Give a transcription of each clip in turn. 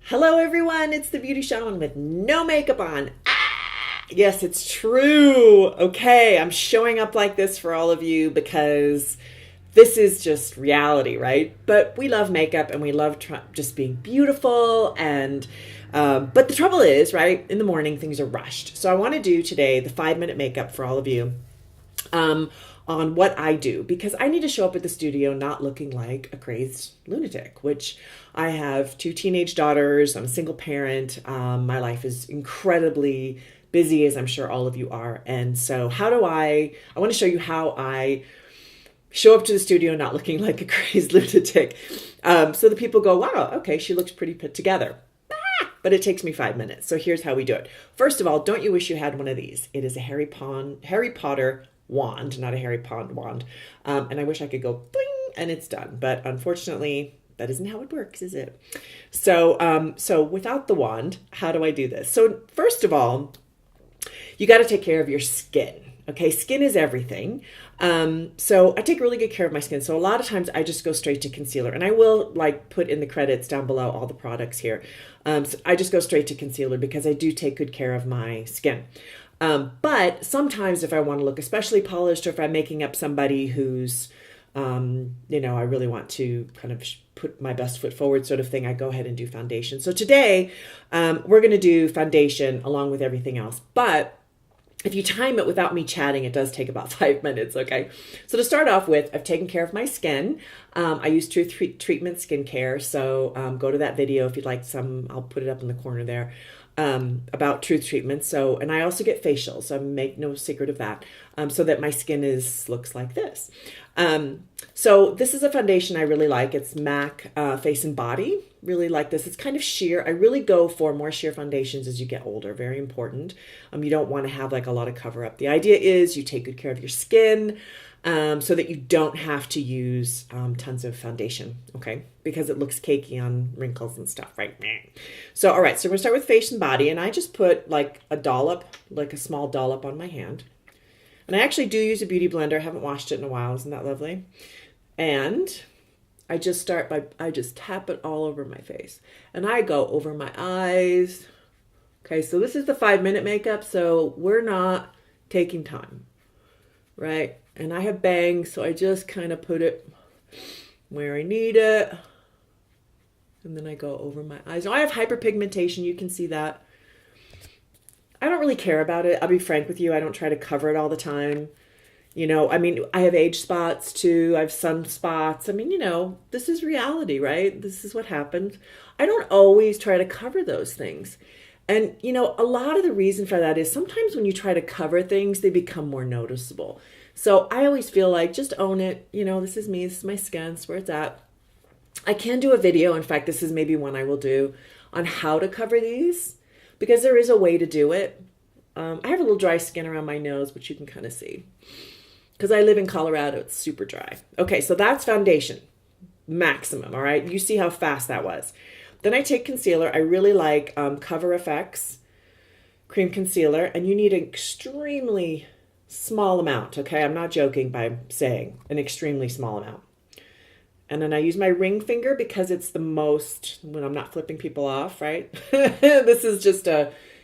Hello everyone, it's the Beauty Shaman with no makeup on. Yes, it's true. Okay, I'm showing up like this for all of you because this is just reality, right? But we love makeup and we love just being beautiful and but the trouble is, right, in the morning things are rushed. So I want to do today the 5-minute makeup for all of you. On what I do because I need to show up at the studio not looking like a crazed lunatic, which I have 2 teenage daughters. I'm a single parent. My life is incredibly busy, as I'm sure all of you are. And so I want to show you how I show up to the studio not looking like a crazed lunatic. So the people go, wow, okay, she looks pretty put together. But it takes me 5 minutes. So here's how we do it. First of all, don't you wish you had one of these? It is a Harry Potter wand, not a Harry Potter wand. And I wish I could go bling and it's done. But unfortunately, that isn't how it works, is it? So without the wand, how do I do this? So first of all, you got to take care of your skin. Okay, skin is everything. So I take really good care of my skin. So a lot of times I just go straight to concealer, and I will put in the credits down below all the products here. So I just go straight to concealer because I do take good care of my skin. But sometimes if I want to look especially polished, or if I'm making up somebody who's, I really want to kind of put my best foot forward sort of thing, I go ahead and do foundation. So today, we're going to do foundation along with everything else. But if you time it without me chatting, it does take about 5 minutes, okay? So to start off with, I've taken care of my skin. I use Truth Treatment skincare, so go to that video if you'd like some. I'll put it up in the corner there about Truth Treatment. So, and I also get facials, so I make no secret of that, so that my skin looks like this. So this is a foundation I really like. It's MAC Face and Body. Really like this. It's kind of sheer. I really go for more sheer foundations as you get older. Very important. You don't want to have a lot of cover up. The idea is you take good care of your skin so that you don't have to use tons of foundation, okay? Because it looks cakey on wrinkles and stuff, right? So, all right. So we're going to start with face and body. And I just put a dollop, a small dollop on my hand. And I actually do use a beauty blender. I haven't washed it in a while. Isn't that lovely? And I just I just tap it all over my face. And I go over my eyes. Okay, so this is the 5-minute makeup, so we're not taking time, right? And I have bangs, so I just kind of put it where I need it. And then I go over my eyes. Now I have hyperpigmentation, you can see that. I don't really care about it. I'll be frank with you. I don't try to cover it all the time. I have age spots too. I have sunspots. This is reality, right? This is what happens. I don't always try to cover those things. And, a lot of the reason for that is sometimes when you try to cover things, they become more noticeable. So I always feel like just own it. This is me. This is my skin. This is where it's at. I can do a video. In fact, this is maybe one I will do on how to cover these, because there is a way to do it. I have a little dry skin around my nose, which you can kind of see. Because I live in Colorado, it's super dry. Okay, so that's foundation, maximum, all right? You see how fast that was. Then I take concealer. I really like Cover FX Cream Concealer, and you need an extremely small amount, okay? I'm not joking by saying an extremely small amount. And then I use my ring finger because it's the most, when I'm not flipping people off, right? This is just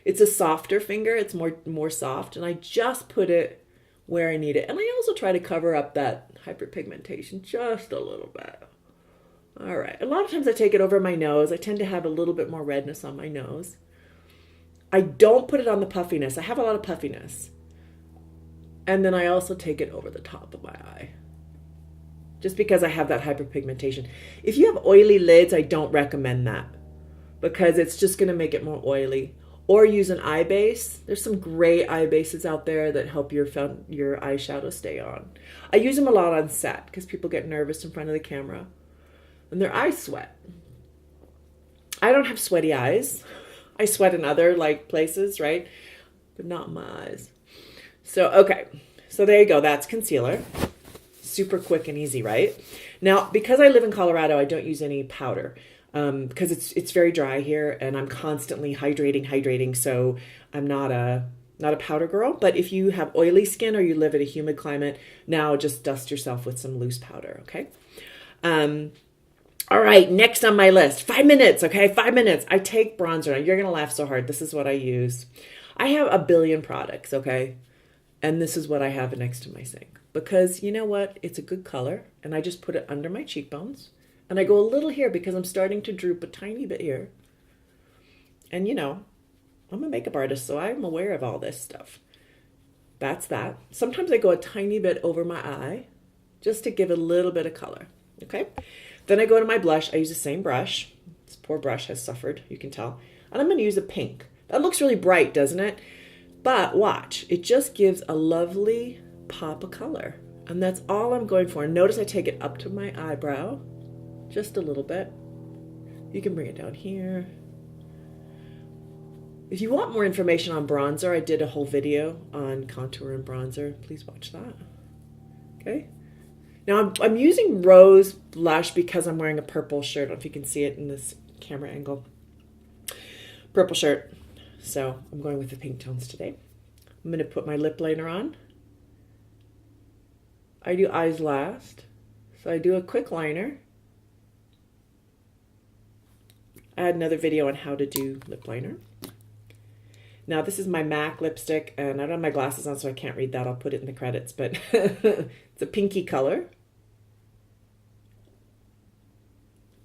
it's a softer finger. It's more soft. And I just put it where I need it. And I also try to cover up that hyperpigmentation just a little bit. All right. A lot of times I take it over my nose. I tend to have a little bit more redness on my nose. I don't put it on the puffiness. I have a lot of puffiness. And then I also take it over the top of my eye, just because I have that hyperpigmentation. If you have oily lids, I don't recommend that because it's just going to make it more oily. Or use an eye base. There's some great eye bases out there that help your eyeshadow stay on. I use them a lot on set because people get nervous in front of the camera and their eyes sweat. I don't have sweaty eyes. I sweat in other places, right? But not my eyes. So, okay. So there you go. That's concealer. Super quick and easy, right? Now, because I live in Colorado, I don't use any powder. Because it's very dry here and I'm constantly hydrating. So I'm not a powder girl, but if you have oily skin or you live in a humid climate, now just dust yourself with some loose powder. Okay. All right, next on my list, 5 minutes, okay? 5 minutes. I take bronzer. You're going to laugh so hard. This is what I use. I have a billion products, okay? And this is what I have next to my sink. Because you know what? It's a good color. And I just put it under my cheekbones. And I go a little here because I'm starting to droop a tiny bit here. And you know, I'm a makeup artist, so I'm aware of all this stuff. That's that. Sometimes I go a tiny bit over my eye just to give a little bit of color, okay? Then I go to my blush. I use the same brush. This poor brush has suffered, you can tell. And I'm going to use a pink. That looks really bright, doesn't it? But watch, it just gives a lovely pop of color. And that's all I'm going for. Notice I take it up to my eyebrow, just a little bit. You can bring it down here. If you want more information on bronzer, I did a whole video on contour and bronzer. Please watch that. Okay. Now I'm using rose blush because I'm wearing a purple shirt. I don't know if you can see it in this camera angle. Purple shirt. So I'm going with the pink tones today. I'm going to put my lip liner on. I do eyes last. So I do a quick liner. I had another video on how to do lip liner. Now this is my MAC lipstick, and I don't have my glasses on so I can't read that. I'll put it in the credits, but it's a pinky color.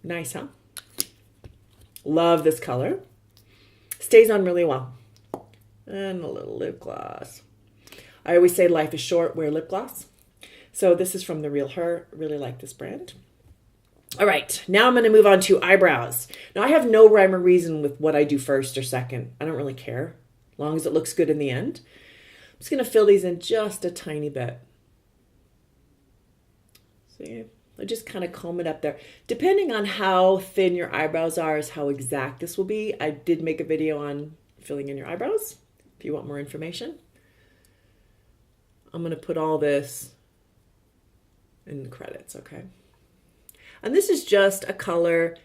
Nice, huh? Love this color. Stays on really well. And a little lip gloss. I always say life is short, wear lip gloss. So this is from The Real Her. Really like this brand. All right, now I'm going to move on to eyebrows. Now I have no rhyme or reason with what I do first or second. I don't really care, as long as it looks good in the end. I'm just going to fill these in just a tiny bit. See, I just kind of comb it up there. Depending on how thin your eyebrows are is how exact this will be. I did make a video on filling in your eyebrows, if you want more information. I'm going to put all this in the credits, okay? And this is just a color.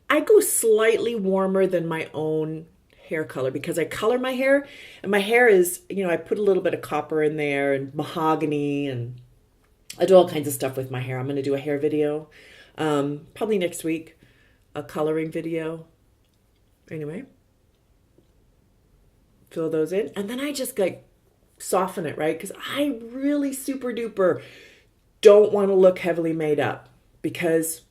I go slightly warmer than my own hair color because I color my hair, and my hair is, you know, I put a little bit of copper in there and mahogany, and I do all kinds of stuff with my hair. I'm going to do a hair video probably next week, a coloring video. Anyway, fill those in, and then I just like soften it, right? Because I really super duper don't want to look heavily made up, because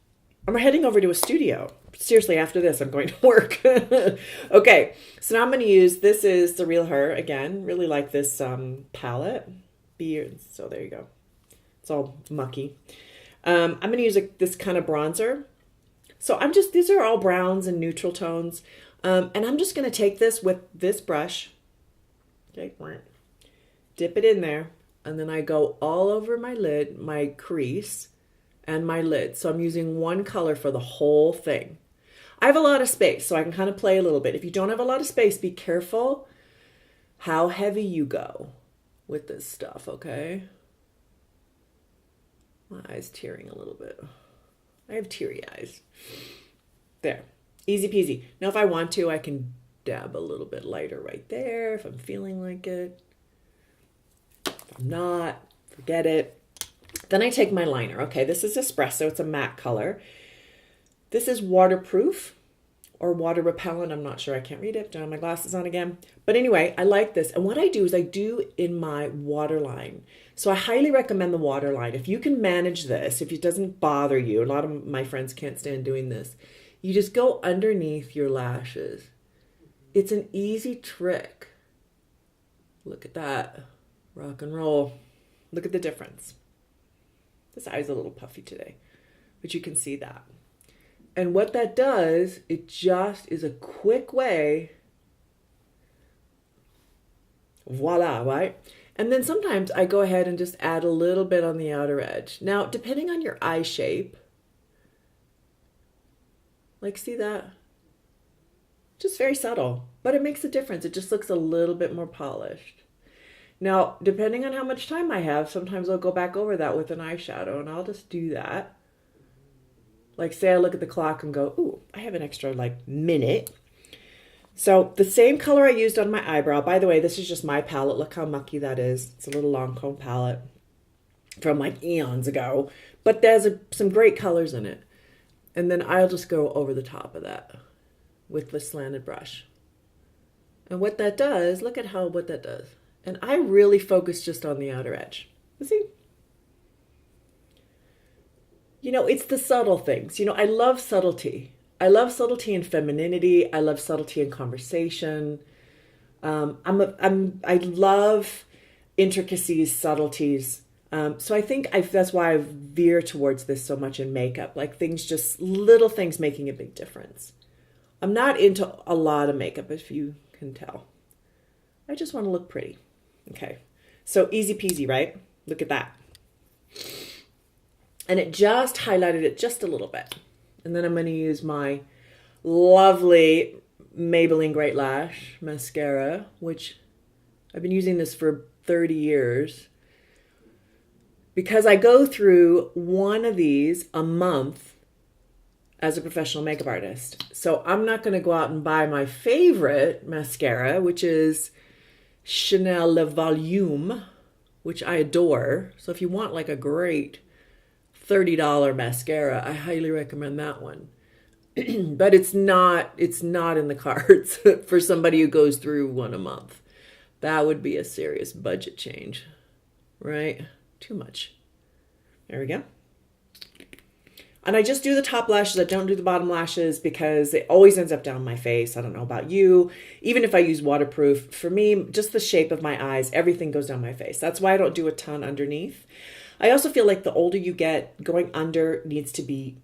I'm heading over to a studio. Seriously, after this, I'm going to work. Okay, so now I'm going to use, this is The Real Her again. Really like this palette. So there you go. It's all mucky. I'm going to use this kind of bronzer. So these are all browns and neutral tones. And I'm just going to take this with this brush. Okay, dip it in there. And then I go all over my lid, my crease, and my lid. So I'm using one color for the whole thing. I have a lot of space, so I can kind of play a little bit. If you don't have a lot of space, be careful how heavy you go with this stuff, okay? My eye's tearing a little bit. I have teary eyes. There, easy peasy. Now if I want to, I can dab a little bit lighter right there if I'm feeling like it. If I'm not, forget it. Then I take my liner. Okay, this is espresso. It's a matte color. This is waterproof or water repellent. I'm not sure. I can't read it. Don't have my glasses on again. But anyway, I like this. And what I do is I do in my waterline. So I highly recommend the waterline. If you can manage this, if it doesn't bother you, a lot of my friends can't stand doing this. You just go underneath your lashes. It's an easy trick. Look at that. Rock and roll. Look at the difference. This eye's a little puffy today, but you can see that. And what that does, it just is a quick way. Voila, right? And then sometimes I go ahead and just add a little bit on the outer edge. Now, depending on your eye shape, like see that? Just very subtle, but it makes a difference. It just looks a little bit more polished. Now, depending on how much time I have, sometimes I'll go back over that with an eyeshadow, and I'll just do that. Like say I look at the clock and go, ooh, I have an extra like minute. So the same color I used on my eyebrow, by the way, this is just my palette. Look how mucky that is. It's a little Lancome palette from like eons ago, but there's some great colors in it. And then I'll just go over the top of that with the slanted brush. And what that does, look at what that does. And I really focus just on the outer edge. You see? It's the subtle things. I love subtlety. I love subtlety in femininity. I love subtlety in conversation. I love intricacies, subtleties. So I think that's why I veer towards this so much in makeup. Like little things making a big difference. I'm not into a lot of makeup, if you can tell. I just want to look pretty. Okay. So easy peasy, right? Look at that. And it just highlighted it just a little bit. And then I'm going to use my lovely Maybelline Great Lash mascara, which I've been using this for 30 years. Because I go through one of these a month as a professional makeup artist. So I'm not going to go out and buy my favorite mascara, which is Chanel Le Volume, which I adore. So if you want like a great $30 mascara, I highly recommend that one. But it's not in the cards for somebody who goes through one a month. That would be a serious budget change, right? Too much. There we go. And I just do the top lashes. I don't do the bottom lashes because it always ends up down my face. I don't know about you. Even if I use waterproof, for me, just the shape of my eyes, everything goes down my face. That's why I don't do a ton underneath. I also feel like the older you get, going under needs to be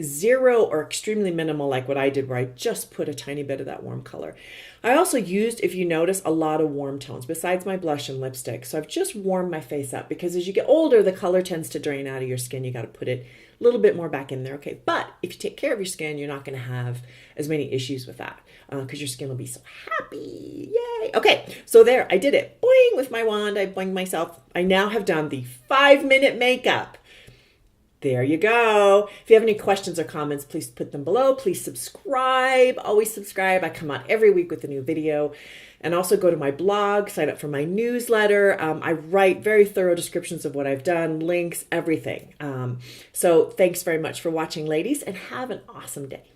zero or extremely minimal, like what I did, where I just put a tiny bit of that warm color. I also used, if you notice, a lot of warm tones besides my blush and lipstick. So I've just warmed my face up because as you get older, the color tends to drain out of your skin. You got to put it a little bit more back in there. Okay. But if you take care of your skin, you're not going to have as many issues with that because your skin will be so happy. Yay. Okay. So there, I did it. Boing with my wand. I boinged myself. I now have done the 5-minute makeup. There you go. If you have any questions or comments, please put them below. Please subscribe. Always subscribe. I come out every week with a new video. And also go to my blog, sign up for my newsletter. I write very thorough descriptions of what I've done, links, everything. So thanks very much for watching, ladies, and have an awesome day.